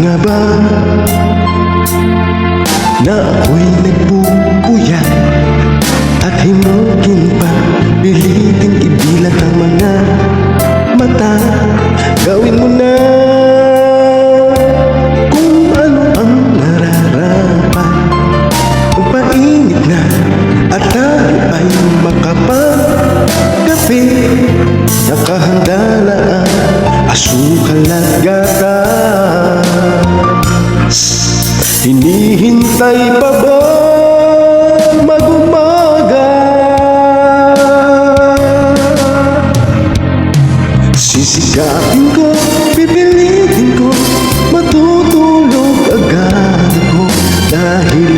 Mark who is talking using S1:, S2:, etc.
S1: nga ba na ako'y nagpupuyat at hinugin pa, piliting ibilat ang mga mata? Gawin mo na kung ano ang nararapat. Magpainit na at tayo ay makapagkape. Nakahanda na ang asukal at gatas. Hinihintay pa ba mag-umaga? Sisikapin ko, pipilitin ko, matutulog agad ako dahil